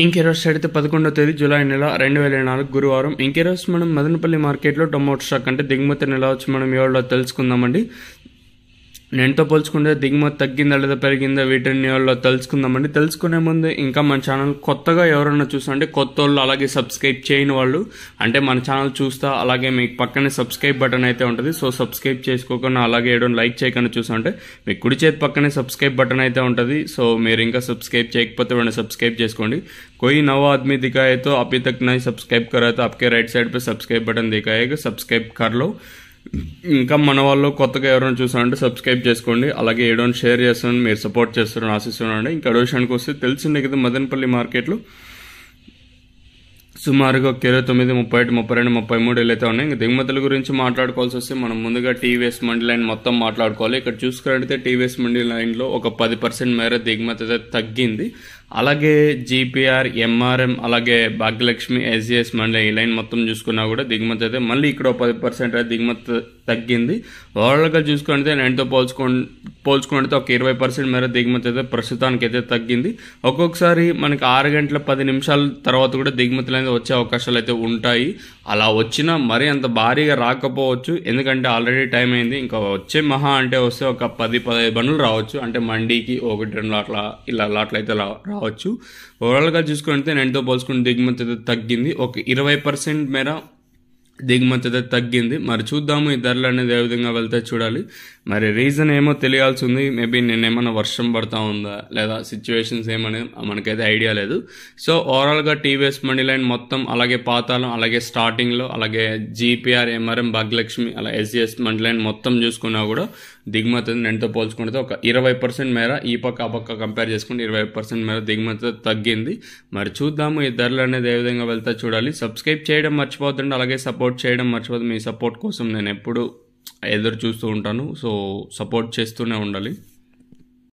ఇంకెరోజు అయితే 11వ తేదీ జూలై నెల 2024 గురువారం. ఇంకెరోజు మనం మదనపల్లి మార్కెట్లో టొమాటో స్టాక్ అంటే దిగుమతి నెల వచ్చి మనం ఎవరిలో తెలుసుకుందామండి. నేనుతో పోల్చుకుంటే దిగుమతి తగ్గిందా లేదా పెరిగిందా వీటిని ఎవరిలో తెలుసుకుందామండి. తెలుసుకునే ముందు ఇంకా మన ఛానల్ కొత్తగా ఎవరైనా చూస్తుంటే కొత్త వాళ్ళు అలాగే సబ్స్క్రైబ్ చేయని వాళ్ళు అంటే మన ఛానల్ చూస్తా అలాగే మీకు పక్కనే సబ్స్క్రైబ్ బటన్ అయితే ఉంటుంది. సో సబ్స్క్రైబ్ చేసుకోకుండా అలాగే ఏడో లైక్ చేయకుండా చూస్తుంటే మీకు కుడి చేతి పక్కనే సబ్స్క్రైబ్ బటన్ అయితే ఉంటుంది. సో మీరు ఇంకా సబ్స్క్రైబ్ చేయకపోతే వెంటనే సబ్స్క్రైబ్ చేసుకోండి. कोई नवा आदमी दिखा है तो अभी तक नहीं सब्सक्राइब करा तो आपके राइट साइड पे सब्सक्राइब बटन दिखाएगा, सब्सक्राइब कर लो. ఇంకా మన వాళ్ళు కొత్తగా ఎవరైనా చూసారంటే సబ్స్క్రైబ్ చేసుకోండి. అలాగే ఏడోని షేర్ చేస్తాను, మీరు సపోర్ట్ చేస్తారని ఆశిస్తున్నాను. ఇంకా విషయానికి వస్తే తెలిసిందే కదా, మదనపల్లి మార్కెట్లో సుమారుగా 29, 31, 32, 33 అయితే ఉన్నాయి. ఇంకా దిగుమతుల గురించి మాట్లాడుకోవాల్సి వస్తే మనం ముందుగా టీవీఎస్ మండి లైన్ మొత్తం మాట్లాడుకోవాలి. ఇక్కడ చూసుకున్నట్టయితే టీవీఎస్ మండి లైన్లో ఒక 10% మేర దిగుమతి అయితే తగ్గింది. అలాగే జీపీఆర్, ఎంఆర్ఎం, అలాగే భాగ్యలక్ష్మి, ఎస్జిఎస్ మండలి ఈ లైన్ మొత్తం చూసుకున్నా కూడా దిగుమతి అయితే మళ్ళీ ఇక్కడ 10% అయితే దిగుమతి తగ్గింది. ఓవరాల్గా చూసుకుంటే నేనుతో పోల్చుకుంటే ఒక 20% మేర దిగుమతి అయితే ప్రస్తుతానికి అయితే తగ్గింది. ఒక్కొక్కసారి మనకి 6 గంటల 10 నిమిషాల తర్వాత కూడా దిగుమతులు అనేది వచ్చే అవకాశాలు అయితే ఉంటాయి. అలా వచ్చినా మరీ అంత భారీగా రాకపోవచ్చు, ఎందుకంటే ఆల్రెడీ టైం అయింది. ఇంకా వచ్చే మహా అంటే వస్తే ఒక 10-15 బండ్లు రావచ్చు, అంటే మండీకి 1-2 అట్లా ఇలా లాట్లు అయితే రావచ్చు. ఓవరాల్గా చూసుకుంటే నేనుతో పోల్చుకుంటే దిగుమతి అయితే తగ్గింది. ఒక 20% మేర దిగుమతి అయితే తగ్గింది. మరి చూద్దాము ఈ ధరలు అనేది ఏ విధంగా వెళ్తే చూడాలి. మరి రీజన్ ఏమో తెలియాల్సి ఉంది. మేబీ నేనేమన్నా వర్షం పడతా ఉందా లేదా సిచ్యువేషన్స్ ఏమనేది మనకైతే ఐడియా లేదు. సో ఓవరాల్గా టీవీఎస్ మండి లైన్ మొత్తం, అలాగే పాతాళం, అలాగే స్టార్టింగ్లో, అలాగే జీపీఆర్, ఎంఆర్ఎం, భాగ్యలక్ష్మి, అలా ఎస్జిఎస్ మండి లైన్ మొత్తం చూసుకున్నా కూడా దిగుమతి నేనుతో పోల్చుకుంటే ఒక 20% మేర ఈ పక్క ఆ పక్క కంపేర్ చేసుకుంటే 20% మేర దిగుమతి తగ్గింది. మరి చూద్దాము ఈ ధరలు అనేది ఏ విధంగా వెళ్తా చూడాలి. సబ్స్క్రైబ్ చేయడం మర్చిపోతుండే, అలాగే సపోర్ట్ చేయడం మర్చిపోతుంది. మీ సపోర్ట్ కోసం నేను ఎప్పుడు ఎదురు చూస్తూ ఉంటాను. సో సపోర్ట్ చేస్తూనే ఉండాలి.